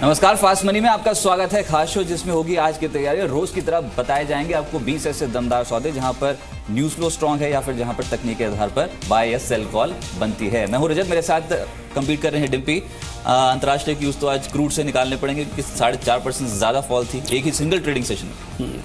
नमस्कार, fast money में आपका स्वागत है। खास शो जिसमें होगी आज की तैयारी। रोज की तरह बताए जाएंगे आपको 20 ऐसे दमदार सौदे जहां पर न्यूज फ्लो स्ट्रांग है या फिर जहां पर तकनीक के आधार पर बाय या सेल कॉल बनती है। मैं हूं रजत, मेरे साथ कंपीट कर रहे हैं डिम्पी। अंतर्राष्ट्रीय क्यूज तो आज क्रूड से निकालने पड़ेंगे कि 4.5% ज्यादा फॉल थी एक ही सिंगल ट्रेडिंग सेशन में।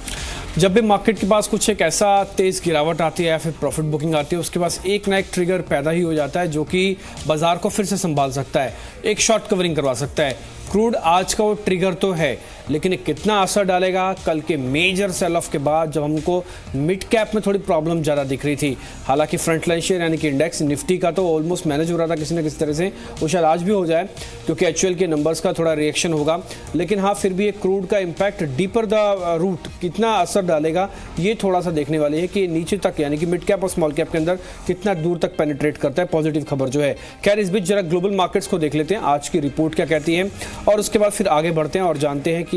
जब भी मार्केट के पास कुछ एक ऐसा तेज गिरावट आती है या फिर प्रॉफिट बुकिंग आती है, उसके पास एक ना एक ट्रिगर पैदा ही हो जाता है जो कि बाजार को फिर से संभाल सकता है, एक शॉर्ट कवरिंग करवा सकता है। क्रूड आज का वो ट्रिगर तो है, लेकिन ये कितना असर डालेगा कल के मेजर सेल ऑफ के बाद, जब हमको मिड कैप में थोड़ी प्रॉब्लम ज़्यादा दिख रही थी। हालांकि फ्रंटलाइन शेयर यानी कि इंडेक्स निफ्टी का तो ऑलमोस्ट मैनेज हो रहा था किसी न किसी तरह से, वो शायद आज भी हो जाए क्योंकि एक्चुअल के नंबर्स का थोड़ा रिएक्शन होगा। लेकिन हाँ, फिर भी एक क्रूड का इम्पैक्ट डीपर द रूट कितना असर डालेगा ये थोड़ा सा देखने वाली है कि नीचे तक यानी कि मिड कैप और स्मॉल कैप के अंदर कितना दूर तक पेनिट्रेट करता है पॉजिटिव खबर जो है। खैर, इस बीच जरा ग्लोबल मार्केट्स को देख लेते हैं, आज की रिपोर्ट क्या कहती है, और उसके बाद फिर आगे बढ़ते हैं और जानते हैं कि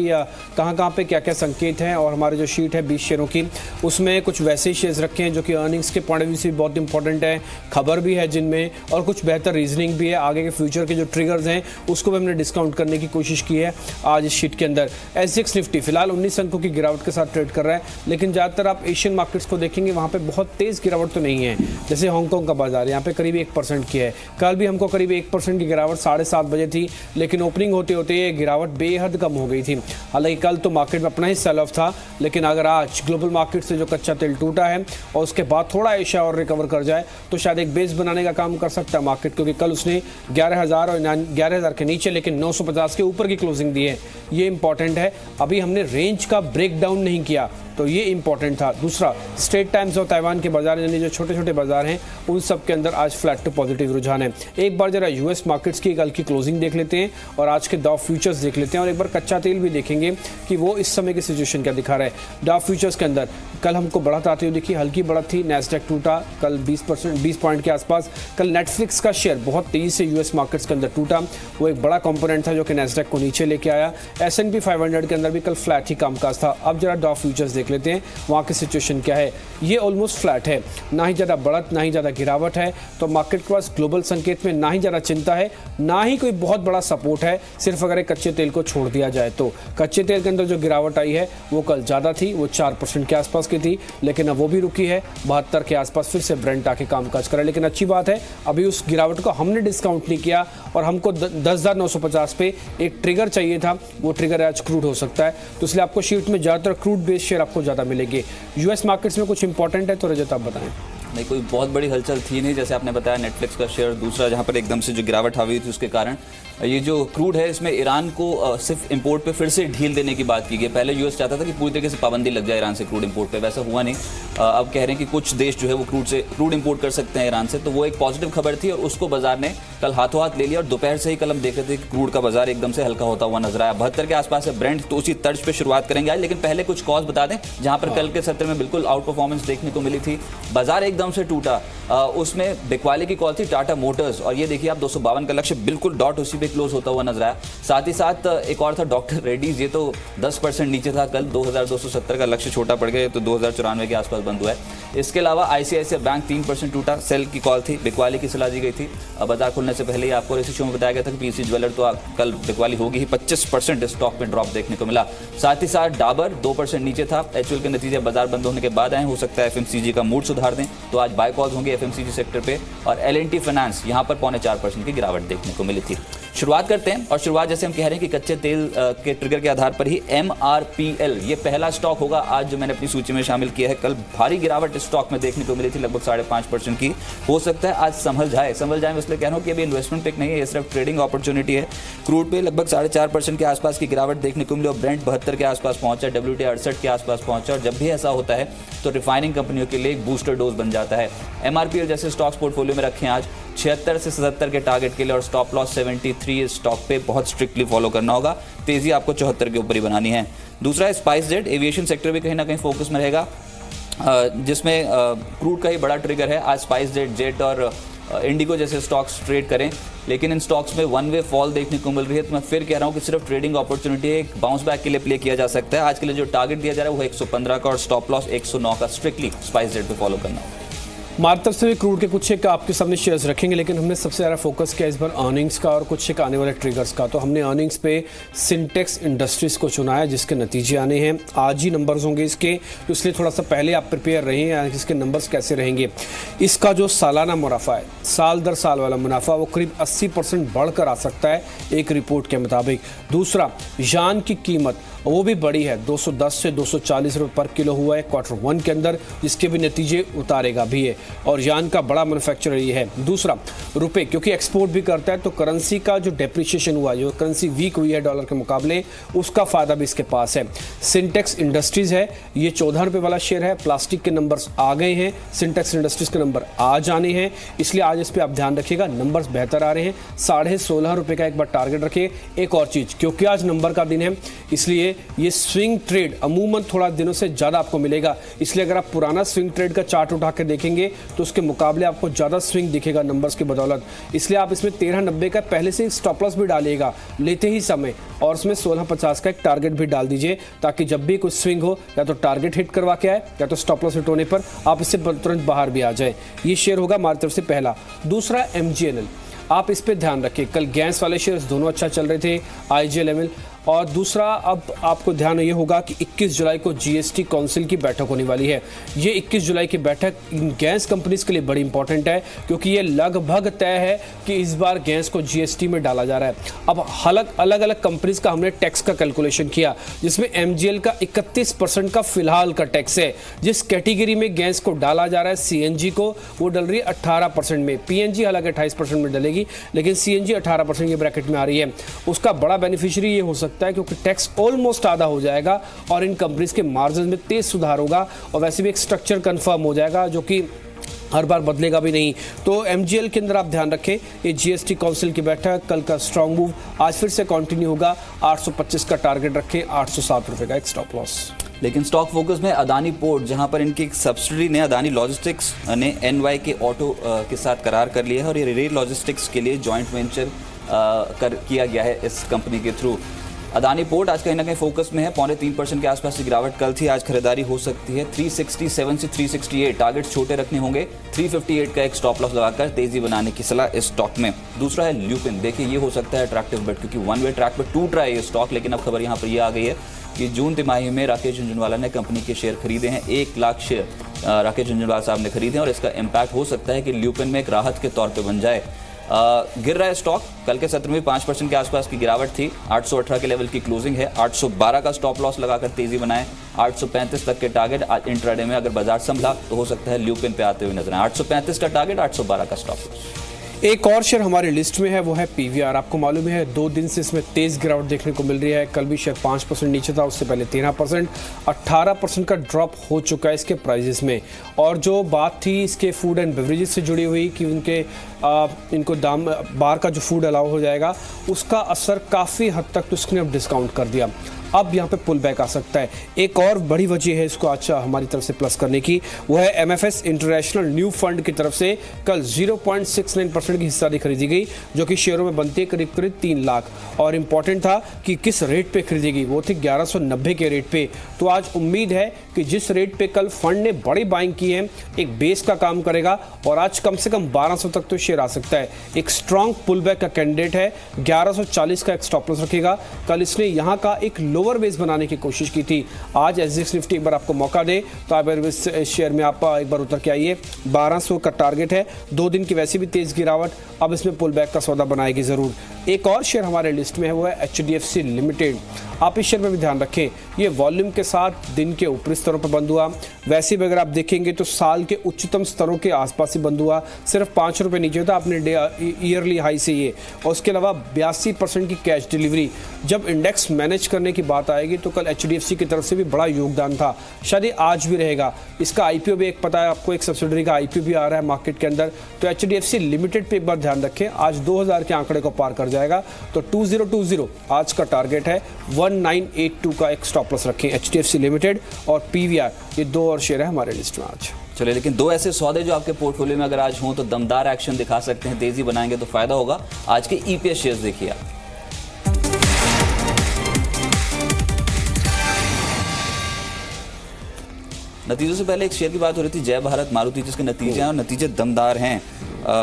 कहाँ पे क्या क्या संकेत हैं। और हमारे जो शीट है 20 शेयरों की, उसमें कुछ वैसे ही शेयर्स रखे हैं जो कि अर्निंग्स के पॉइंट ऑफ व्यू से बहुत इंपॉर्टेंट है, खबर भी है जिनमें, और कुछ बेहतर रीजनिंग भी है। आगे के फ्यूचर के जो ट्रिगर्स हैं उसको भी हमने डिस्काउंट करने की कोशिश की है आज इस शीट के अंदर। SGX निफ्टी फिलहाल 19 अंकों की गिरावट के साथ ट्रेड कर रहा है, लेकिन ज़्यादातर आप एशियन मार्केट्स को देखेंगे वहाँ पे बहुत तेज़ गिरावट तो नहीं है। जैसे हांगकांग का बाजार यहाँ पे करीब 1% की है, कल भी हमको करीब 1% की गिरावट 7:30 बजे थी, लेकिन ओपनिंग होते होते ये गिरावट बेहद कम हो गई थी। हालांकि कल तो मार्केट में अपना ही सेल ऑफ था, लेकिन अगर आज ग्लोबल मार्केट से जो कच्चा तेल टूटा है और उसके बाद थोड़ा एशिया और रिकवर कर जाए तो शायद एक बेस बनाने का काम कर सकता है मार्केट, क्योंकि कल उसने 11,000 और 11,000 के नीचे लेकिन 950 के ऊपर की क्लोजिंग दी है। ये इंपॉर्टेंट है। अभी हमने रेंज का ब्रेक डाउन नहीं किया तो ये इंपॉर्टेंट था। दूसरा, स्ट्रेट टाइम्स और ताइवान के बाजार यानी जो छोटे छोटे बाजार हैं उन सब के अंदर आज फ्लैट टू पॉजिटिव रुझान है। एक बार जरा यूएस मार्केट्स की कल की क्लोजिंग देख लेते हैं और आज के डाउ फ्यूचर्स देख लेते हैं, और एक बार कच्चा तेल भी देखेंगे कि वो इस समय की सिचुएशन क्या दिखा रहा है। डाउ फ्यूचर्स के अंदर कल हमको बढ़त आती हुई दिखी, हल्की बढ़त थी। नैस्डैक टूटा कल 20 पॉइंट के आसपास। कल नेटफ्लिक्स का शेयर बहुत तेजी से यूएस मार्केट्स के अंदर टूटा, वो एक बड़ा कंपोनेंट था जो कि नैस्डैक को नीचे लेके आया। S&P 500 के अंदर भी कल फ्लैट ही कामकाज था। अब जरा डाउ फ्यूचर्स देख लेते हैं, वहाँ की सिचुएशन क्या है। ये ऑलमोस्ट फ्लैट है, ना ही ज़्यादा बढ़त ना ही ज़्यादा गिरावट है। तो मार्केट के पास ग्लोबल संकेत में ना ही ज़्यादा चिंता है, ना ही कोई बहुत बड़ा सपोर्ट है, सिर्फ अगर एक कच्चे तेल को छोड़ दिया जाए तो। कच्चे तेल के अंदर जो गिरावट आई है वो कल ज़्यादा थी, वो 4% के आसपास की थी, लेकिन अब वो भी रुकी है। 72 के आसपास फिर से ब्रेंट आके कामकाज करे। लेकिन अच्छी बात है, अभी उस गिरावट को हमने डिस्काउंट नहीं किया और हमको 10,950 पे एक ट्रिगर चाहिए था, वो ट्रिगर आज क्रूड हो सकता है। तो इसलिए आपको शीट में ज़्यादातर क्रूड बेस्ड शेयर आपको ज़्यादा मिलेंगे। यूएस मार्केट्स में कुछ इंपॉर्टेंट है तो रजत आप बताएं। नहीं, कोई बहुत बड़ी हलचल थी नहीं, जैसे आपने बताया नेटफ्लिक्स का शेयर। दूसरा, जहां पर एकदम से जो गिरावट हुई थी उसके कारण ये जो क्रूड है इसमें ईरान को सिर्फ इंपोर्ट पे फिर से ढील देने की बात की गई। पहले यूएस चाहता था कि पूरी तरीके से पाबंदी लग जाए ईरान से क्रूड इंपोर्ट पे, वैसा हुआ नहीं। अब कह रहे हैं कि कुछ देश जो है वो क्रूड इंपोर्ट कर सकते हैं ईरान से, तो वो एक पॉजिटिव खबर थी और उसको बाजार ने कल हाथों हाथ ले लिया। और दोपहर से ही कल हम देख रहे थे कि क्रूड का बाजार एकदम से हल्का होता हुआ नजर आया। 72 के आसपास है ब्रेंट, तो उसी तर्ज पे शुरुआत करेंगे आज। लेकिन पहले कुछ कॉज बता दें जहां पर कल के सत्र में बिल्कुल आउट परफॉर्मेंस देखने को मिली थी, बाजार एकदम से टूटा। उसमें बिकवाली की कॉल थी टाटा मोटर्स, और ये देखिए आप 252 का लक्ष्य बिल्कुल डॉट उसी पे क्लोज होता हुआ नजर आया। साथ ही साथ एक और था डॉक्टर रेड्डीज, ये तो 10% नीचे था कल। 2270 का लक्ष्य छोटा पड़ गया, तो 2094 के आसपास बंद हुआ है। इसके अलावा आईसीआईसीआई बैंक 3% टूटा, सेल की कॉल थी, बिकवाली की सलाह दी गई थी। बाजार खुलने से पहले ही आपको इसी शो में बताया गया था कि पीसी ज्वेलर तो कल बिकवाली होगी ही। 25% स्टॉक में ड्रॉप देखने को मिला। साथ ही साथ डाबर 2% नीचे था। एचयूएल के नतीजे बाजार बंद होने के बाद आए, हो सकता है एफएमसीजी का मूड सुधार दें, तो आज बाय कॉल्स होंगे एफएमसीजी सेक्टर पे। और L&T फाइनेंस यहाँ पर 4.25% की गिरावट देखने को मिली थी। शुरुआत करते हैं, और शुरुआत जैसे हम कह रहे हैं कि कच्चे तेल के ट्रिगर के आधार पर ही MRPL ये पहला स्टॉक होगा आज जो मैंने अपनी सूची में शामिल किया है। कल भारी गिरावट स्टॉक में देखने को मिली थी, लगभग 5.5% की। हो सकता है आज संभल जाए मैं इसलिए कह रहा हूँ कि अभी इन्वेस्टमेंट पिक नहीं है, ये सिर्फ ट्रेडिंग अपॉर्चुनिटी है। क्रूड पे लगभग 4.5% के आसपास की गिरावट देखने को मिली और ब्रेंट 72 के आसपास पहुंचा, WTI 68 के आसपास पहुंचा। और जब भी ऐसा होता है तो रिफाइनिंग कंपनियों के लिए एक बूस्टर डोज बन जाता है। MRPL जैसे स्टॉक्स पोर्टफोलियो में रखें आज 76 से 77 के टारगेट के लिए, और स्टॉप लॉस 73 स्टॉक पे बहुत स्ट्रिक्टली फॉलो करना होगा। तेजी आपको 74 के ऊपर ही बनानी है। दूसरा, स्पाइस जेट एविएशन सेक्टर भी कहीं ना कहीं फोकस में रहेगा, जिसमें क्रूड का ही बड़ा ट्रिगर है। आज स्पाइस जेट और इंडिगो जैसे स्टॉक्स ट्रेड करें, लेकिन इन स्टॉक्स में वन वे फॉल देखने को मिल रही है। तो मैं फिर कह रहा हूँ कि सिर्फ ट्रेडिंग अपॉर्चुनिटी है, एक बाउंस बैक के लिए प्ले किया जा सकता है। आज के लिए जो टारगेट दिया जा रहा है वो 115 का और स्टॉप लॉस 109 का स्ट्रिक्टली स्पाइस जेट पे फॉलो करना होगा। हमारी तरफ से भी क्रूड के कुछ एक आपके सामने शेयर्स रखेंगे, लेकिन हमने सबसे ज़्यादा फोकस किया इस बार अर्निंग्स का और कुछ एक आने वाले ट्रिगर्स का। तो हमने अर्निंग्स पे सिंटेक्स इंडस्ट्रीज़ को चुना है, जिसके नतीजे आने हैं आज ही, नंबर्स होंगे इसके, तो इसलिए थोड़ा सा पहले आप प्रिपेयर रहें इसके नंबर्स कैसे रहेंगे। इसका जो सालाना मुनाफा है, साल दर साल वाला मुनाफा, वो करीब 80% बढ़कर आ सकता है एक रिपोर्ट के मुताबिक। दूसरा, यान की कीमत वो भी बड़ी है, 210 से 240 रुपये पर किलो हुआ है Q1 के अंदर, जिसके भी नतीजे उतारेगा भी है, और यान का बड़ा मैन्युफैक्चरर ये है। दूसरा, रुपए क्योंकि एक्सपोर्ट भी करता है, तो करेंसी का जो डेप्रिशिएशन हुआ, जो करेंसी वीक हुई है डॉलर के मुकाबले, उसका फायदा भी इसके पास है। सिंटेक्स इंडस्ट्रीज है, ये 14 रुपये वाला शेयर है। प्लास्टिक के नंबर्स आ गए हैं, सिंटेक्स इंडस्ट्रीज के नंबर आ जाने हैं, इसलिए आज इस पर आप ध्यान रखिएगा, नंबर्स बेहतर आ रहे हैं। 16.5 रुपये का एक बार टारगेट रखिए। एक और चीज़, क्योंकि आज नंबर का दिन है, इसलिए ये स्विंग ट्रेड अमूमन थोड़ा दिनों से ज़्यादा आपको मिलेगा, इसलिए अगर आप पुराना स्विंग ट्रेड का चार्ट उठा के देखेंगे तो उसके मुकाबले आपको ज़्यादा स्विंग दिखेगा नंबर्स की बदौलत। इसलिए आप इसमें 13.90 का पहले से स्टॉप लॉस भी डालिएगा लेते ही समय, और उसमें 16.50 का एक टारगेट भी डाल दीजिए, ताकि जब भी कुछ स्विंग हो, या तो टारगेट हिट करवा के आए या तो स्टॉप लॉस हिट होने पर आप इससे तुरंत बाहर भी आ जाए। ये शेयर होगा हमारी तरफ से पहला। दूसरा, MGNL, आप इस पे ध्यान रखिए। कल गैस वाले शेयर्स दोनों अच्छा चल रहे थे, IGLML। और दूसरा, अब आपको ध्यान ये होगा कि 21 जुलाई को GST काउंसिल की बैठक होने वाली है। ये 21 जुलाई की बैठक इन गैस कंपनीज के लिए बड़ी इंपॉर्टेंट है, क्योंकि ये लगभग तय है कि इस बार गैस को GST में डाला जा रहा है। अब अलग अलग कंपनीज का हमने टैक्स का कैलकुलेशन किया, जिसमें MGL का 31% का फिलहाल का टैक्स है। जिस कैटेगरी में गैस को डाला जा रहा है, CNG को, वो डल रही है 18% में। PNG हालांकि 28% में डलेगी, लेकिन CNG 18% के ब्रैकेट में आ रही है। उसका बड़ा बेनिफिशियरी ये हो सकता है, क्योंकि टैक्स ऑलमोस्ट आधा हो जाएगा और इन कंपनीज के मार्जिन में तेज सुधार होगा, और वैसे भी एक स्ट्रक्चर कंफर्म हो जाएगा जो कि हर बार बदलेगा भी नहीं। तो MGL के अंदर आप ध्यान रखें, ये GST काउंसिल की बैठक, कल का स्ट्रॉन्ग मूव आज फिर से कंटिन्यू होगा। 825 का टारगेट रखें, 807 रुपये का एक स्टॉप लॉस। लेकिन स्टॉक फोकस में अदानी पोर्ट, जहां पर इनकी एक सब्सिडी ने अदानी लॉजिस्टिक्स ने NYK ऑटो के साथ करार कर लिया है, और ये रेल लॉजिस्टिक्स के लिए जॉइंट वेंचर किया गया है इस कंपनी के थ्रू। अदानी पोर्ट आज कहीं ना कहीं फोकस में है, 3.25% के आसपास की गिरावट कल थी। आज खरीदारी हो सकती है 367 से 368, टारगेट छोटे रखने होंगे। 358 का एक स्टॉप लॉस लगाकर तेजी बनाने की सलाह इस स्टॉक में। दूसरा है ल्यूपिन, देखिए ये हो सकता है अट्रैक्टिव बेट, क्योंकि वन वे ट्रैक पर टूट रहा है ये स्टॉक, लेकिन अब खबर यहाँ पर ये आ गई है कि जून तिमाही में राकेश झुंझुनवाला ने कंपनी के शेयर खरीदे हैं। 1 लाख शेयर राकेश झुंझुनवाला साहब ने खरीदे हैं, और इसका इम्पैक्ट हो सकता है कि ल्यूपिन में एक राहत के तौर पर बन जाए। गिर रहा है स्टॉक, कल के सत्र में 5% के आसपास की गिरावट थी। 818 के लेवल की क्लोजिंग है। 812 का स्टॉप लॉस लगाकर तेजी बनाए। 835 तक के टारगेट आज इंट्राडे में अगर बाजार संभला तो हो सकता है ल्यूपिन पे आते हुए नजर आए। 835 का टारगेट, 812 का स्टॉप लॉस। एक और शेयर हमारी लिस्ट में है, वो है PVR। आपको मालूम है 2 दिन से इसमें तेज गिरावट देखने को मिल रही है। कल भी शेयर 5% नीचे था, उससे पहले 13%, 18% का ड्रॉप हो चुका है इसके प्राइजेस में। और जो बात थी इसके फूड एंड बेवरेजेस से जुड़ी हुई कि उनके इनको दाम बाहर का जो फूड अलाउ हो जाएगा, उसका असर काफ़ी हद तक तो उसने अब डिस्काउंट कर दिया। अब यहाँ पे पुल बैक आ सकता है। एक और बड़ी वजह है इसको अच्छा हमारी तरफ से प्लस करने की, वो है MFS इंटरनेशनल न्यू फंड की तरफ से कल 0.69% की हिस्सेदारी खरीदी गई, जो कि शेयरों में बनती है करीब 3 लाख। और इम्पॉर्टेंट था कि किस रेट पे खरीदी गई, वो थी 1190 के रेट पे। तो आज उम्मीद है कि जिस रेट पे कल फंड ने बड़ी बाइंग की है, एक बेस का काम करेगा, और आज कम से कम 1200 तक तो शेयर आ सकता है। एक स्ट्रॉन्ग पुल बैक का कैंडिडेट है। 1140 का एक स्टॉप लॉस रखेगा। कल इसने यहाँ का एक लोअर बेस बनाने की कोशिश की थी। आज SGX निफ्टी एक बार आपको मौका दे तो आप इस शेयर में आप एक बार उतर के आइए। 1200 का टारगेट है। 2 दिन की वैसे भी तेज गिरावट, अब इसमें पुल बैक का सौदा बनाएगी जरूर। एक और शेयर हमारे लिस्ट में है, वो है HDFC लिमिटेड। आप इस शेयर में भी ध्यान रखें, ये वॉल्यूम के साथ दिन के ऊपरी स्तरों पर बंद हुआ। वैसे भी अगर आप देखेंगे तो साल के उच्चतम स्तरों के आसपास ही बंद हुआ, सिर्फ 5 रुपये नीचे होता अपने ईयरली हाई से ये। और उसके अलावा 82% की कैश डिलीवरी। जब इंडेक्स मैनेज करने की बात आएगी तो कल HDFC की तरफ से भी बड़ा योगदान था, शायद आज भी रहेगा। इसका IPO भी एक पता है आपको, एक सब्सिडरी का IPO भी आ रहा है मार्केट के अंदर। तो HDFC लिमिटेड पे एक बार ध्यान रखें, आज 2000 के आंकड़े को पार कर जाएगा। तो 2020 आज का टारगेट है। 1982 का एक स्टॉप लॉस रखें। HDFC लिमिटेड और PVR, ये 2 और शेयर है हमारे लिस्ट में आज। चलिए, लेकिन 2 ऐसे सौदे जो आपके पोर्टफोलियो में अगर आज हों तो दमदार एक्शन दिखा सकते हैं, तेजी बनाएंगे तो फायदा होगा। आज के EPS शेयर्स देखिए आप। नतीजों से पहले एक शेयर की बात हो रही थी, जय भारत मारुति, जिसके नतीजे हैं और नतीजे दमदार हैं।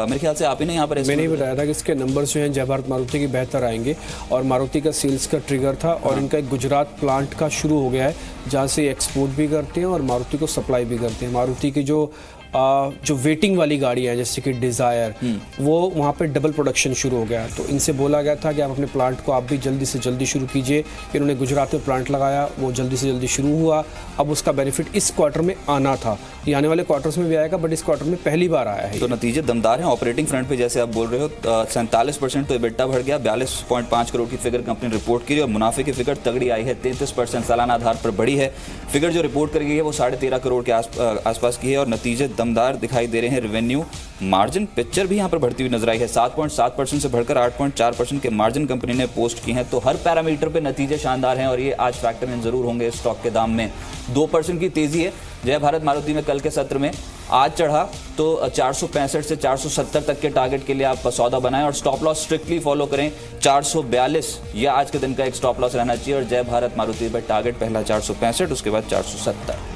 मेरे ख्याल से आप ही ने यहाँ पर मैंने ही बताया था कि इसके नंबर्स जो हैं जय भारत मारुति की बेहतर आएंगे, और मारुति का सेल्स का ट्रिगर था और इनका एक गुजरात प्लांट का शुरू हो गया है जहाँ से एक्सपोर्ट भी करते हैं और मारुति को सप्लाई भी करते हैं। मारुति की जो वेटिंग वाली गाड़ी है जैसे कि डिज़ायर, वो वहाँ पे डबल प्रोडक्शन शुरू हो गया है। तो इनसे बोला गया था कि आप अपने प्लांट को आप भी जल्दी से जल्दी शुरू कीजिए। इन्होंने गुजरात में प्लांट लगाया, वो जल्दी से जल्दी शुरू हुआ। अब उसका बेनिफिट इस क्वार्टर में आना था, ये आने वाले क्वार्टर्स में भी आएगा, बट इस क्वार्टर में पहली बार आया है। तो नतीजे दमदार हैं। ऑपरेटिंग फ्रंट पे जैसे आप बोल रहे हो 47% तो EBITDA बढ़ गया, 42.5 करोड़ की फिगर कंपनी ने रिपोर्ट की और मुनाफे की फिगर तगड़ी आई है, 33% सालाना आधार पर बढ़ी है। फिगर जो रिपोर्ट करी गई है वो 13.5 करोड़ के आसपास की है और नतीजे दमदार दिखाई दे रहे हैं। रेवेन्यू मार्जिन पिक्चर भी यहाँ पर बढ़ती हुई नजर आई है, 7.7% से बढ़कर 8.4% के मार्जिन कंपनी ने पोस्ट की हैं। तो हर पैरामीटर पे नतीजे शानदार हैं और ये आज फैक्टर इन जरूर होंगे स्टॉक के दाम में। 2% की तेजी है जय भारत मारुति में कल के सत्र में। आज चढ़ा तो 465 से 470 तक के टारगेट के लिए आप सौदा बनाएं और स्टॉप लॉस स्ट्रिक्टली फॉलो करें। 442 यह आज के दिन का एक स्टॉप लॉस रहना चाहिए और जय भारत मारुति पर टारगेट पहला 465, उसके बाद 470।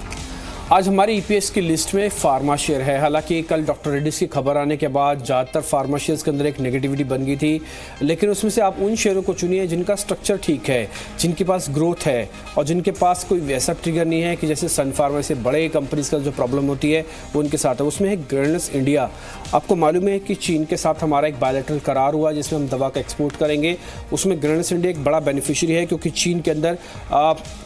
आज हमारी ईपीएस की लिस्ट में फार्मा शेयर है। हालांकि कल डॉक्टर रेड्डीज की खबर आने के बाद ज़्यादातर फार्मा शेयर्स के अंदर एक नेगेटिविटी बन गई थी, लेकिन उसमें से आप उन शेयरों को चुनिए जिनका स्ट्रक्चर ठीक है, जिनके पास ग्रोथ है और जिनके पास कोई वैसा ट्रिगर नहीं है कि जैसे सन फार्मा से बड़े कंपनीज का जो प्रॉब्लम होती है वो उनके साथ है। उसमें है ग्रेनुलस इंडिया। आपको मालूम है कि चीन के साथ हमारा एक बायलैटरल करार हुआ जिसमें हम दवा का एक्सपोर्ट करेंगे। उसमें ग्रेनुलस इंडिया एक बड़ा बेनिफिशियरी है क्योंकि चीन के अंदर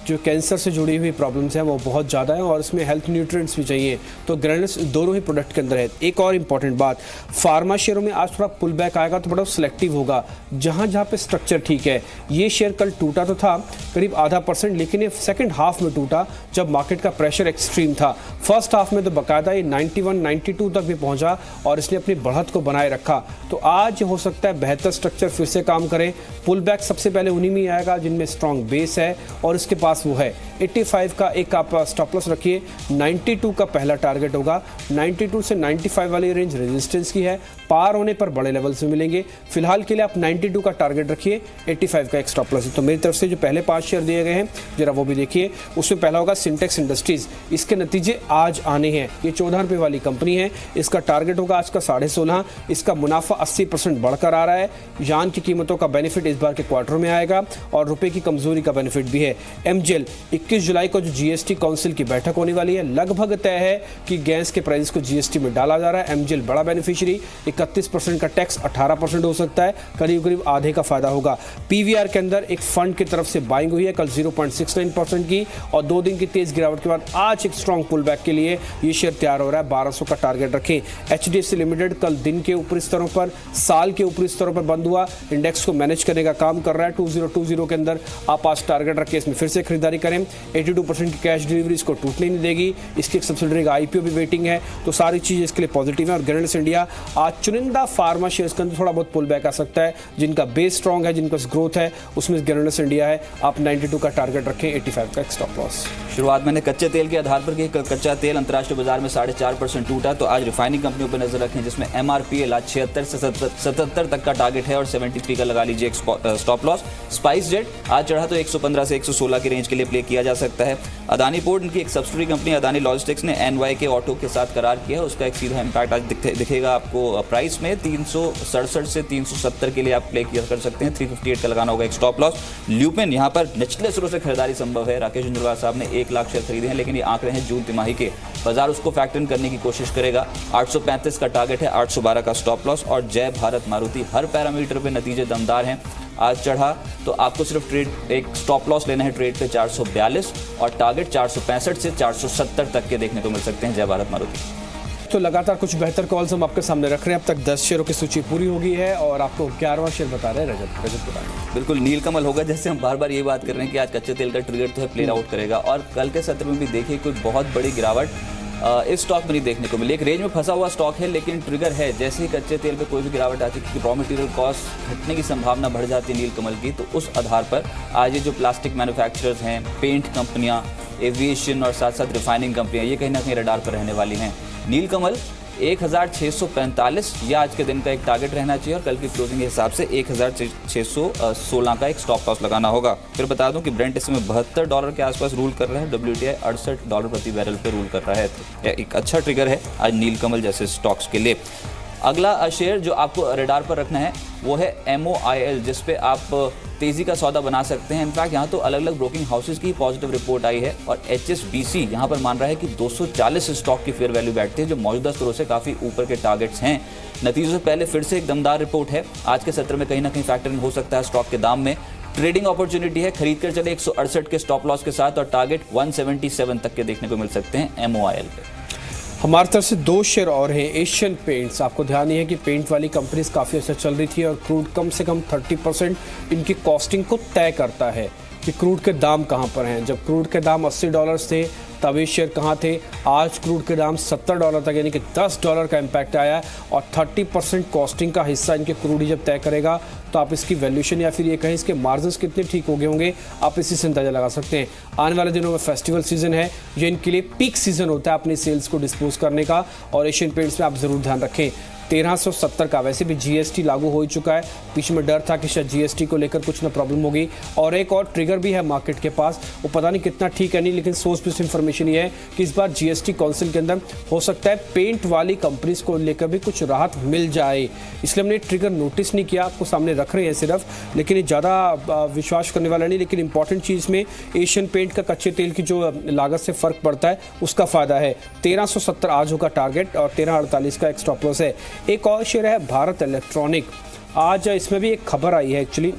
जो कैंसर से जुड़ी हुई प्रॉब्लम्स हैं वो बहुत ज़्यादा है और इसमें हेल्थ न्यूट्रिएंट्स भी चाहिए, तो ग्रेनुलस दोनों ही प्रोडक्ट के अंदर है। एक और इंपॉर्टेंट बात, फार्मा शेयरों में आज थोड़ा पुल बैक आएगा तो बड़ा सिलेक्टिव होगा, जहाँ जहाँ पे स्ट्रक्चर ठीक है। ये शेयर कल टूटा तो था करीब 0.5%, लेकिन ये सेकंड हाफ में टूटा जब मार्केट का प्रेशर एक्सट्रीम था। फर्स्ट हाफ में तो बाकायदा ये 91-92 तक भी पहुंचा और इसने अपनी बढ़त को बनाए रखा। तो आज हो सकता है बेहतर स्ट्रक्चर फिर से काम करें। पुल बैक सबसे पहले उन्हीं में आएगा जिनमें स्ट्रॉन्ग बेस है और इसके पास वो है। 85 का एक आप स्टॉप लॉस रखिए, 92 का पहला टारगेट होगा, 92 से 95 वाली रेंज रेजिस्टेंस की है, पार होने पर बड़े लेवल से मिलेंगे। फिलहाल के लिए आप 92 का टारगेट रखिए, 85 का एक स्टॉप लॉस है। तो मेरी तरफ से जो पहले 5 शेयर दिए गए हैं जरा वो भी देखिए। उसमें पहला होगा सिंटेक्स इंडस्ट्रीज, इसके नतीजे आज आने हैं। ये 14 रुपये वाली कंपनी है, इसका टारगेट होगा आज का 16.5, इसका मुनाफा 80% बढ़कर आ रहा है। यान की कीमतों का बेनिफिट इस बार के क्वार्टर में आएगा और रुपए की कमजोरी का बेनिफिट भी है। एमजेल 21 जुलाई को जो जीएसटी काउंसिल की बैठक होने वाली है, लगभग तय है कि गैस के प्राइस को जीएसटी में डाला जा रहा है। एमजेल बड़ा बेनिफिशियरी, 31% का टैक्स 18% हो सकता है, करीब करीब आधे का फायदा होगा। पीवीआर के अंदर एक फंड की तरफ से बाइंग हुई है कल 0.69% की और 2 दिन की तेज गिरावट के बाद आज एक स्ट्रॉन्ग पुल बैक के लिए ये शेयर तैयार हो रहा है। 1200 का टारगेट रखें। एचडीएफसी लिमिटेड कल दिन के ऊपरी स्तरों पर, साल के ऊपरी स्तरों पर बंद हुआ, इंडेक्स को मैनेज करने का काम कर रहा है। 2020 के अंदर आप आज टारगेट रखें, इसमें फिर से खरीदारी करें। 82% की कैश डिलीवरी इसको टूटने नहीं देगी। इसकी एक सब्सिडरी का आईपीओ भी वेटिंग है, तो सारी चीज़ इसके लिए पॉजिटिव है। और ग्रेनुलस इंडिया आज चुनिंदा फार्मा शेयर्स के अंदर थोड़ा बहुत पुल बैक आ सकता है, जिनका बेस स्ट्रॉन्ग है, जिनका ग्रोथ है, उसमें ग्रेनुलस इंडिया है। आप 92 का टारगेट रखें, 85 का स्टॉप लॉस। शुरुआत मैंने कच्चे तेल के आधार पर की। कच्चा तेल अंतर्राष्ट्रीय बाजार में 4.5% टूटा, तो आज रिफाइनिंग कंपनियों पर नजर रखें जिसमें एमआरपीएल आज 76 से 77 तक का टारगेट है और 73 का लगा लीजिए स्टॉप लॉस। स्पाइस जेट आज चढ़ा तो 115 से 116 की रेंज के लिए प्ले किया जा सकता है। अदानी पोर्ट, इनकी एक सब्सिडरी कंपनी अदानी लॉजिस्टिक्स ने एनवाईके ऑटो के साथ करार किया है, उसका एक सीधा इंपैक्ट आज दिखेगा आपको प्राइस में। 367 से 370 के लिए आप प्ले कर सकते हैं, 358 का लगाना होगा एक स्टॉप लॉस। ल्यूपिन यहाँ पर निचले स्रोत से खरीदारी संभव है। राकेश झुंझुनवाल साहब ने 1 लाख शेयर खरीदे हैं, लेकिन ये आंकड़े हैं जून तिमाही के, बाजार उसको फैक्टर इन करने की कोशिश करेगा। 835 का टारगेट है, 812 का स्टॉप लॉस। और जय भारत मारुति हर पैरामीटर पे नतीजे दमदार हैं। आज चढ़ा तो आपको सिर्फ ट्रेड एक स्टॉप लॉस लेना है ट्रेड पे 442 और टारगेट 465 से 470 तक के देखने को मिल सकते हैं जय भारत मारुति। तो लगातार कुछ बेहतर कॉल्स हम आपके सामने रख रहे हैं। अब तक 10 शेयरों की सूची पूरी हो गई है और आपको 11वां शेयर बता रहे हैं रजत बताएं। बिल्कुल नीलकमल होगा, जैसे हम बार बार ये बात कर रहे हैं कि आज कच्चे तेल का ट्रिगर तो है, प्ले आउट करेगा। और कल के सत्र में भी देखिए कोई बहुत बड़ी गिरावट इस स्टॉक में नहीं देखने को मिली। एक रेंज में फंसा हुआ स्टॉक है, लेकिन ट्रिगर है। जैसे ही कच्चे तेल पे कोई भी गिरावट आती है, क्योंकि रॉ मटेरियल कॉस्ट घटने की संभावना बढ़ जाती है नीलकमल की, तो उस आधार पर आज ये जो प्लास्टिक मैन्युफैक्चरर्स हैं, पेंट कंपनियां, एविएशन और साथ साथ रिफाइनिंग कंपनियां, ये कहीं ना कहीं रडार पर रहने वाली हैं। नीलकमल 1645 यह आज के दिन का एक टारगेट रहना चाहिए और कल की क्लोजिंग के हिसाब से 1616 का एक स्टॉप लॉस लगाना होगा। फिर बता दूं कि ब्रेंट इस समय $72 के आसपास रूल कर रहा है, WTI $68 प्रति बैरल पे रूल कर रहा है। तो एक अच्छा ट्रिगर है आज नीलकमल जैसे स्टॉक्स के लिए। अगला शेयर जो आपको रडार पर रखना है वो है MOIL, जिस पे आप तेजी का सौदा बना सकते हैं। इनफैक्ट यहाँ तो अलग अलग ब्रोकिंग हाउसेज की पॉजिटिव रिपोर्ट आई है और HSBC यहाँ पर मान रहा है कि 240 स्टॉक की फेयर वैल्यू बैठती है, जो मौजूदा स्टोरों से काफ़ी ऊपर के टारगेट्स हैं। नतीजों से पहले फिर से एक दमदार रिपोर्ट है। आज के सत्र में कहीं ना कहीं फैक्टरिंग हो सकता है स्टॉक के दाम में। ट्रेडिंग अपॉर्चुनिटी है, खरीद कर चले 168 के स्टॉप लॉस के साथ और टारगेट 177 तक के देखने को मिल सकते हैं MOIL पे। हमारी तरफ से 2 शेयर और हैं। एशियन पेंट्स, आपको ध्यान ही है कि पेंट वाली कंपनीज काफ़ी अच्छा चल रही थी और क्रूड कम से कम 30% इनकी कॉस्टिंग को तय करता है कि क्रूड के दाम कहाँ पर हैं। जब क्रूड के दाम $80 थे तब ये शेयर कहाँ थे, आज क्रूड के दाम $70 तक, यानी कि $10 का इम्पैक्ट आया है और 30% कॉस्टिंग का हिस्सा इनके क्रूड ही जब तय करेगा तो आप इसकी वैल्यूएशन या फिर ये कहें इसके मार्जिन्स कितने ठीक हो गए होंगे, आप इसी से अंदाजा लगा सकते हैं। आने वाले दिनों में फेस्टिवल सीजन है, ये इनके लिए पीक सीजन होता है अपनी सेल्स को डिस्पोज करने का और एशियन पेंट्स में आप ज़रूर ध्यान रखें। 1370 का, वैसे भी GST लागू हो चुका है, बीच में डर था कि शायद GST को लेकर कुछ ना प्रॉब्लम होगी और एक और ट्रिगर भी है मार्केट के पास, वो पता नहीं कितना ठीक है नहीं, लेकिन सोर्स बेस्ड इन्फॉर्मेशन ये है कि इस बार GST काउंसिल के अंदर हो सकता है पेंट वाली कंपनीज को लेकर भी कुछ राहत मिल जाए, इसलिए हमने ट्रिगर नोटिस नहीं किया, आपको सामने रख रहे हैं सिर्फ, लेकिन ये ज़्यादा विश्वास करने वाला नहीं। लेकिन इंपॉर्टेंट चीज़ में एशियन पेंट का कच्चे तेल की जो लागत से फ़र्क पड़ता है उसका फ़ायदा है। 1370 आज होगा टारगेट और 1348 का एक स्टॉप लॉस है। एक और शेयर है भारत इलेक्ट्रॉनिक, आज इसमें भी एक खबर आई है। एक्चुअली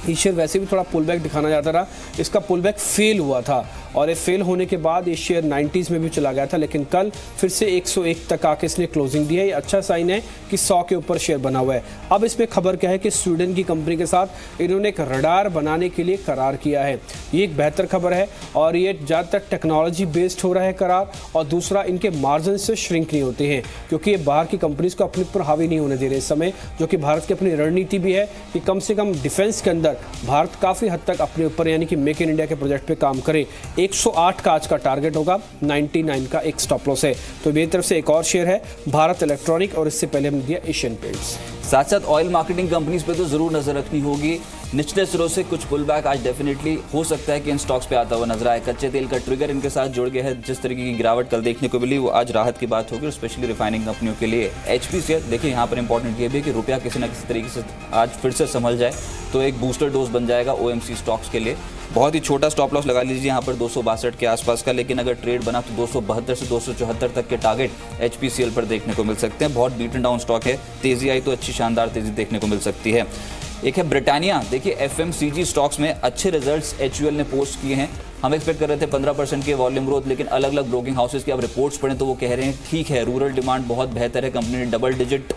ये शेयर वैसे भी थोड़ा पुल बैक दिखाना चाहता रहा, इसका पुल बैक फेल हुआ था और ये फेल होने के बाद ये शेयर 90s में भी चला गया था, लेकिन कल फिर से 101 तक आके इसने क्लोजिंग दी है। ये अच्छा साइन है कि 100 के ऊपर शेयर बना हुआ है। अब इसमें खबर क्या है कि स्वीडन की कंपनी के साथ इन्होंने एक रडार बनाने के लिए करार किया है। ये एक बेहतर खबर है और ये ज़्यादातर टेक्नोलॉजी बेस्ड हो रहा है करार, और दूसरा इनके मार्जिन से श्रिंक नहीं होते हैं क्योंकि ये बाहर की कंपनीज को अपने ऊपर हावी नहीं होने दे रहे इस समय, जो कि भारत की अपनी रणनीति भी है कि कम से कम डिफेंस के अंदर भारत काफ़ी हद तक अपने ऊपर यानी कि मेक इन इंडिया के प्रोजेक्ट पे काम करे। 108 का आज का टारगेट होगा, 99 का एक स्टॉप लॉस है। तो मेरी तरफ से एक और शेयर है भारत इलेक्ट्रॉनिक और इससे पहले हमने दिया एशियन पेंट्स। साथ साथ ऑयल मार्केटिंग कंपनीज पे तो जरूर नजर रखनी होगी। निचले सिरों से कुछ पुल बैक आज डेफिनेटली हो सकता है कि इन स्टॉक्स पे आता हुआ नजर आए। कच्चे तेल का ट्रिगर इनके साथ जुड़ गया है, जिस तरीके की गिरावट कल देखने को मिली वो आज राहत की बात होगी, स्पेशली रिफाइनिंग कंपनियों के लिए। HPCL देखिए यहाँ पर इंपॉर्टेंट ये भी है कि रुपया किसी न किसी तरीके से आज फिर से संभल जाए तो एक बूस्टर डोज बन जाएगा OMC स्टॉक्स के लिए। बहुत ही छोटा स्टॉप लॉस लगा लीजिए यहाँ पर 262 के आसपास का, लेकिन अगर ट्रेड बना तो 272 से 274 तक के टारगेट HPCL पर देखने को मिल सकते हैं। बहुत बीटन डाउन स्टॉक है, तेजी आई तो अच्छी शानदार तेजी देखने को मिल सकती है। एक है ब्रिटानिया, देखिए FMCG स्टॉक्स में अच्छे रिजल्ट्स HUL ने पोस्ट किए हैं। हम एक्सपेक्ट कर रहे थे 15% के वॉल्यूम ग्रोथ, लेकिन अलग अलग ब्रोकिंग हाउसेज की आप रिपोर्ट्स पढ़ें तो वो कह रहे हैं ठीक है, रूरल डिमांड बहुत बेहतर है। कंपनी ने double digit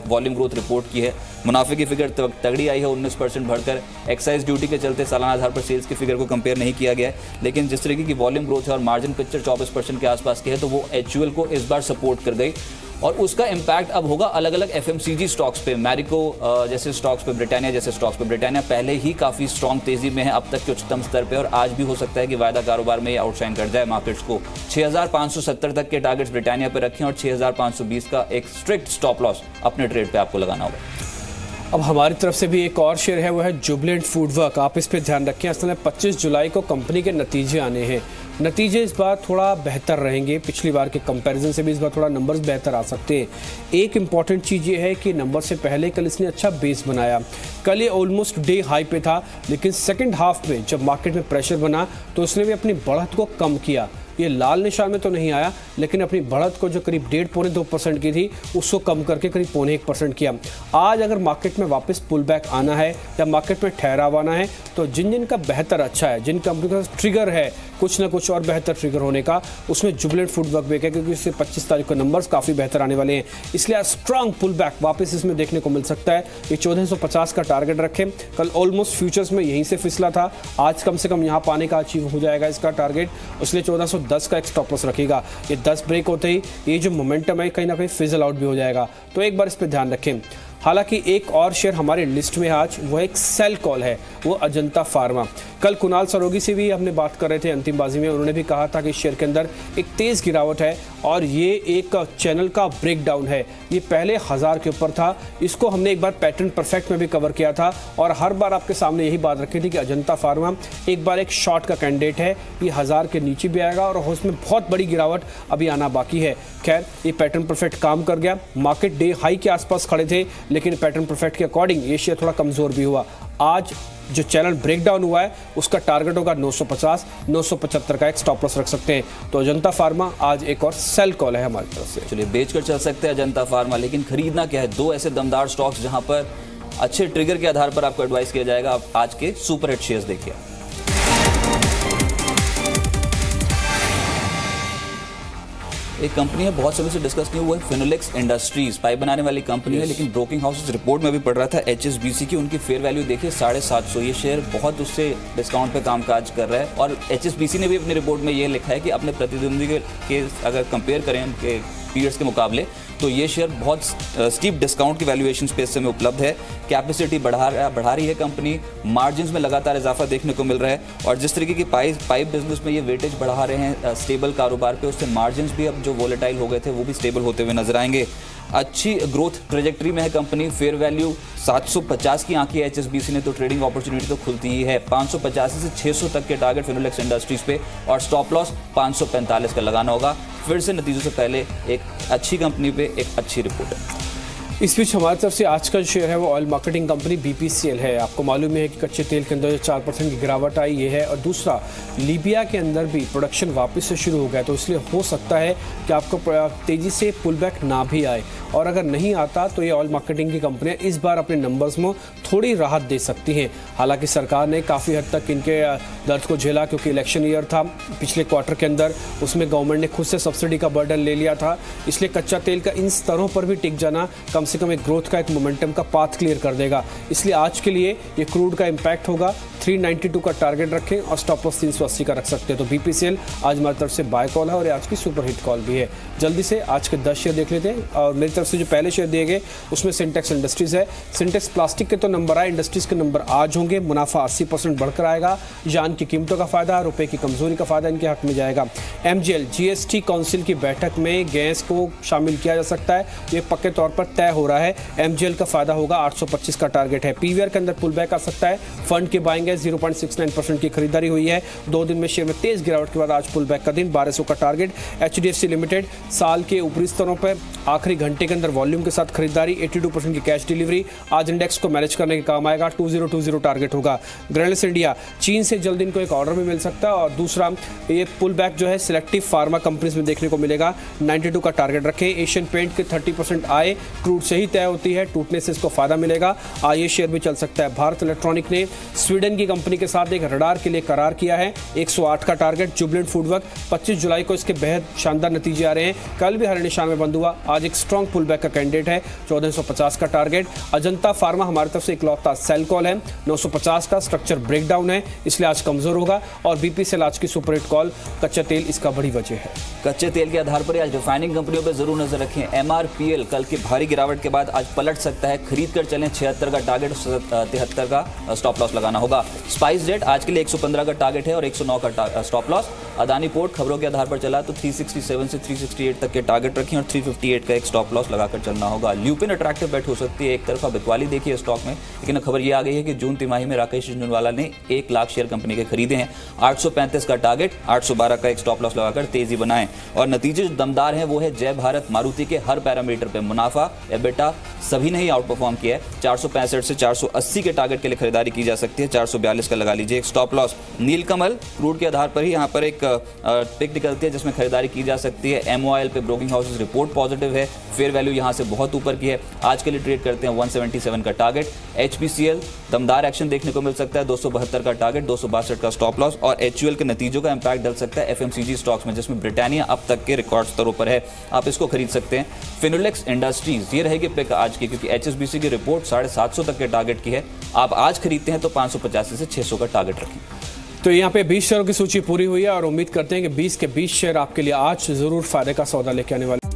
volume growth report की है। मुनाफे की फिगर तगड़ी आई है, 19% बढ़कर। एक्साइज ड्यूटी के चलते सालाना आधार पर सेल्स की फिगर को कंपेयर नहीं किया गया है, लेकिन जिस तरीके की वॉल्यूम ग्रोथ है और मार्जिन पिक्चर 24% के आसपास की है तो वो HUL को इस बार सपोर्ट कर गई और उसका इम्पैक्ट अब होगा अलग अलग FMCG स्टॉक्स पे, मैरिको जैसे स्टॉक्स पे, ब्रिटानिया जैसे स्टॉक्स पे। ब्रिटानिया पहले ही काफ़ी स्ट्रॉन्ग तेजी में है अब तक के उच्चतम स्तर पे और आज भी हो सकता है कि वायदा कारोबार में ये आउटशाइन कर जाए मार्केट्स को। 6570 तक के टारगेट्स ब्रिटानिया पे रखें और 6520 का एक स्ट्रिक्ट स्टॉप लॉस अपने ट्रेड पे आपको लगाना होगा। अब हमारी तरफ से भी एक और शेयर है, वो है जुबिलेंट फूडवर्क। आप इस पे ध्यान रखें, असल में 25 जुलाई को कंपनी के नतीजे आने हैं। नतीजे इस बार थोड़ा बेहतर रहेंगे, पिछली बार के कंपैरिजन से भी इस बार थोड़ा नंबर्स बेहतर आ सकते हैं। एक इम्पॉर्टेंट चीज़ ये है कि नंबर से पहले कल इसने अच्छा बेस बनाया। कल ये ऑलमोस्ट डे हाई पे था, लेकिन सेकंड हाफ में जब मार्केट में प्रेशर बना तो उसने भी अपनी बढ़त को कम किया। ये लाल निशान में तो नहीं आया, लेकिन अपनी बढ़त को जो करीब 1.5-2% की थी उसको कम करके करीब 0.25% किया। आज अगर मार्केट में वापस पुल बैक आना है या मार्केट में ठहराव आना है तो जिन जिन का बेहतर अच्छा है, जिन कंपनी का ट्रिगर है कुछ ना कुछ और बेहतर ट्रिगर होने का, उसमें जुबिलेंट फूडवर्क भी है क्योंकि इससे 25 तारीख को नंबर्स काफ़ी बेहतर आने वाले हैं, इसलिए स्ट्रांग पुल बैक वापस इसमें देखने को मिल सकता है। ये 1450 का टारगेट रखें। कल ऑलमोस्ट फ्यूचर्स में यहीं से फिसला था, आज कम से कम यहाँ पाने का अचीव हो जाएगा इसका टारगेट, इसलिए 1410 का एक स्टॉप लॉस रखेगा। ये 10 ब्रेक होते ही ये जो मोमेंटम है कहीं ना कहीं फिजल आउट भी हो जाएगा, तो एक बार इस पर ध्यान रखें। हालांकि एक और शेयर हमारे लिस्ट में आज वो एक सेल कॉल है, वो अजंता फार्मा। कल कुणाल सरोगी से भी हमने बात कर रहे थे अंतिम बाजी में, उन्होंने भी कहा था कि शेयर के अंदर एक तेज गिरावट है और ये एक चैनल का ब्रेकडाउन है। ये पहले 1000 के ऊपर था, इसको हमने एक बार पैटर्न परफेक्ट में भी कवर किया था और हर बार आपके सामने यही बात रखी थी कि अजंता फार्मा एक बार एक शॉर्ट का कैंडिडेट है, ये 1000 के नीचे भी आएगा और उसमें बहुत बड़ी गिरावट अभी आना बाकी है। खैर, ये पैटर्न परफेक्ट काम कर गया, मार्केट डे हाई के आसपास खड़े थे, लेकिन पैटर्न परफेक्ट के अकॉर्डिंग ये शेयर थोड़ा कमजोर भी हुआ। आज जो चैनल ब्रेकडाउन हुआ है उसका टारगेट होगा 950, 975 का एक स्टॉप लॉस रख सकते हैं। तो अजंता फार्मा आज एक और सेल कॉल है हमारी तरफ से। चलिए, बेचकर चल सकते हैं अजंता फार्मा, लेकिन खरीदना क्या है? दो ऐसे दमदार स्टॉक्स जहां पर अच्छे ट्रिगर के आधार पर आपको एडवाइस किया जाएगा। आप आज के सुपर हिट शेयर्स देखिए। एक कंपनी है, बहुत समय से डिस्कस नहीं हुआ है, फिनोलेक्स इंडस्ट्रीज, पाइप बनाने वाली कंपनी है, लेकिन ब्रोकिंग हाउसेस रिपोर्ट में भी पड़ रहा था HSBC की, उनकी फेयर वैल्यू देखिए 750। ये शेयर बहुत उससे डिस्काउंट पे कामकाज कर रहा है और HSBC ने भी अपनी रिपोर्ट में ये लिखा है कि अपने प्रतिद्वंदी के अगर कंपेयर करें उनके पीरियड्स के मुकाबले, तो ये शेयर बहुत स्टीप डिस्काउंट की वैल्यूएशन पे इस समय उपलब्ध है। कैपेसिटी बढ़ा रही है कंपनी, मार्जिन्स में लगातार इजाफा देखने को मिल रहा है और जिस तरीके की पाइप बिजनेस में ये वेटेज बढ़ा रहे हैं स्टेबल कारोबार पे, उससे मार्जिन्स भी अब जो वोलेटाइल हो गए थे वो भी स्टेबल होते हुए नजर आएंगे। अच्छी ग्रोथ ट्रेजेक्टरी में है कंपनी, फेयर वैल्यू 750 की आंकी है HSBC ने, तो ट्रेडिंग अपॉर्चुनिटी तो खुलती ही है। 585 से 600 तक के टारगेट फिनोलेक्स इंडस्ट्रीज पे और स्टॉप लॉस 545 का लगाना होगा। फिर से नतीजों से पहले एक अच्छी कंपनी पे एक अच्छी रिपोर्ट है। इस बीच हमारी तरफ से आज का शेयर है वो ऑयल मार्केटिंग कंपनी BPCL है। आपको मालूम है कि कच्चे तेल के अंदर 4% की गिरावट आई ये है और दूसरा लीबिया के अंदर भी प्रोडक्शन वापस से शुरू हो गया, तो इसलिए हो सकता है कि आपको तेज़ी से पुल बैक ना भी आए और अगर नहीं आता तो ये ऑयल मार्केटिंग की कंपनियां इस बार अपने नंबर्स में थोड़ी राहत दे सकती हैं। हालांकि सरकार ने काफ़ी हद तक इनके दर्द को झेला क्योंकि इलेक्शन ईयर था पिछले क्वार्टर के अंदर, उसमें गवर्नमेंट ने खुद से सब्सिडी का बर्डन ले लिया था, इसलिए कच्चा तेल का इन स्तरों पर भी टिक जाना कम से कम एक ग्रोथ का एक मोमेंटम का पाथ क्लियर कर देगा। इसलिए आज के लिए ये क्रूड का इम्पैक्ट होगा। 392 का टारगेट रखें और स्टॉप लॉस 380 का रख सकते हैं। तो BPCL आज हमारी तरफ से बाय कॉल है और आज की सुपर हिट कॉल भी है। जल्दी से आज के 10 शेयर देख लेते हैं और मेरी तरफ से जो पहले शेयर दिए गए उसमें सिंटेक्स इंडस्ट्रीज है। सिंटेक्स प्लास्टिक के तो नंबर आए, इंडस्ट्रीज के नंबर आज होंगे। मुनाफा 80% बढ़कर आएगा, जान की कीमतों का फायदा, रुपए की कमजोरी का फायदा इनके हक में जाएगा। MGL GST काउंसिल की बैठक में गैस को शामिल किया जा सकता है, ये पक्के तौर पर तय हो रहा है। MGL का फायदा होगा, 825 का टारगेट है। PVR के अंदर पुल बैक आ सकता है, फंड के बाइंग है, 0.69% की खरीदारी हुई है। 2 दिन में शेयर में तेज गिरावट के बाद आज पुल बैक का दिन, 1200 का टारगेट। HDFC लिमिटेड साल के ऊपरी स्तरों पर आखिरी घंटे के अंदर वॉल्यूम के साथ खरीदारी, 82% की कैश डिलीवरी, आज इंडेक्स को मैनेज करने के काम आएगा। 2020 टारगेट होगा। ग्रैनुलस इंडिया, चीन से जल्द इनको एक ऑर्डर भी मिल सकता है और दूसरा ये पुल बैक जो है सिलेक्टिव फार्मा कंपनीज में देखने को मिलेगा। 92 का टारगेट रखें। एशियन पेंट के 30% आय क्रूड से ही तय होती है, टूटने से इसको फायदा मिलेगा, ये शेयर भी चल सकता है। भारत इलेक्ट्रॉनिक ने स्वीडन की कंपनी के साथ एक रडार के लिए करार किया है, 108 का टारगेट। जुबिलेंट फूडवर्क, 25 जुलाई को इसके बेहद शानदार नतीजे आ रहे हैं, कल भी हरे निशान में बंद हुआ, आज एक स्ट्रॉन्ग पुल बैक का कैंडिडेट है, 1450 का टारगेट। अजंता फार्मा हमारी तरफ से इकलौता सेल कॉल है, 950 का स्ट्रक्चर ब्रेकडाउन है, इसलिए आज कमजोर होगा। और BPCL आज की सुपर हिट कॉल, कच्चा तेल इसका बड़ी वजह है। कच्चे तेल के आधार पर आज रिफाइनिंग कंपनियों पर जरूर नजर रखें। MRPL कल की भारी गिरावट के बाद आज पलट सकता है, खरीद कर चलें। 76 का टारगेट, 73 का स्टॉप लॉस लगाना होगा। स्पाइस जेट आज के लिए 115 का टारगेट है और 109 का स्टॉप लॉस। अदानी पोर्ट खबरों के आधार पर चला तो 367 से 368 तक के टारगेट रखें और 358 का एक स्टॉप लॉस लगाकर चलना होगा। ल्यूपिन अट्रैक्टिव बेट हो सकती है, एक तरफा बिकवाली देखिए स्टॉक में, लेकिन खबर ये आ गई है कि जून तिमाही में राकेश झुनझुनवाला ने 1 लाख शेयर कंपनी के खरीदे हैं। 835 का टारगेट, 812 का एक स्टॉप लॉस लगाकर तेजी बनाएं। और नतीजे जो दमदार हैं वो है जय भारत मारुति के हर पैरामीटर पे, मुनाफा, एबिटा सभी ने ही आउट परफॉर्म किया है। 465 से 480 के टारगेट के लिए खरीदारी की जा सकती है, 442 का लगा लीजिए एक स्टॉप लॉस। नीलकमल क्रूड के आधार पर ही यहाँ पर एक पिक निकलती है जिसमें खरीदारी की जा सकती है। MOIL पे ब्रोकिंग हाउसेस रिपोर्ट पॉजिटिव है, फेयर वैल्यू यहाँ से बहुत ऊपर की है, आज के लिए ट्रेड करते हैं 177 का टारगेट। HPCL दमदार एक्शन देखने को मिल सकता है, 272 का टारगेट, 262 का स्टॉप लॉस। और HUL के नतीजों का इंपैक्ट डल सकता है FMCG स्टॉक्स में, जिसमें ब्रिटानिया अब तक के रिकॉर्ड स्तरों पर है, आप इसको खरीद सकते हैं। फिनोलेक्स इंडस्ट्रीज ये रहेगी पिक आज की, क्योंकि HSBC की रिपोर्ट 750 तक के टारगेट की है, आप आज खरीदते हैं तो 585 से 600 का टारगेट रखें। तो यहाँ पे 20 शेयरों की सूची पूरी हुई है और उम्मीद करते हैं कि 20 के 20 शेयर आपके लिए आज जरूर फायदे का सौदा लेके आने वाले।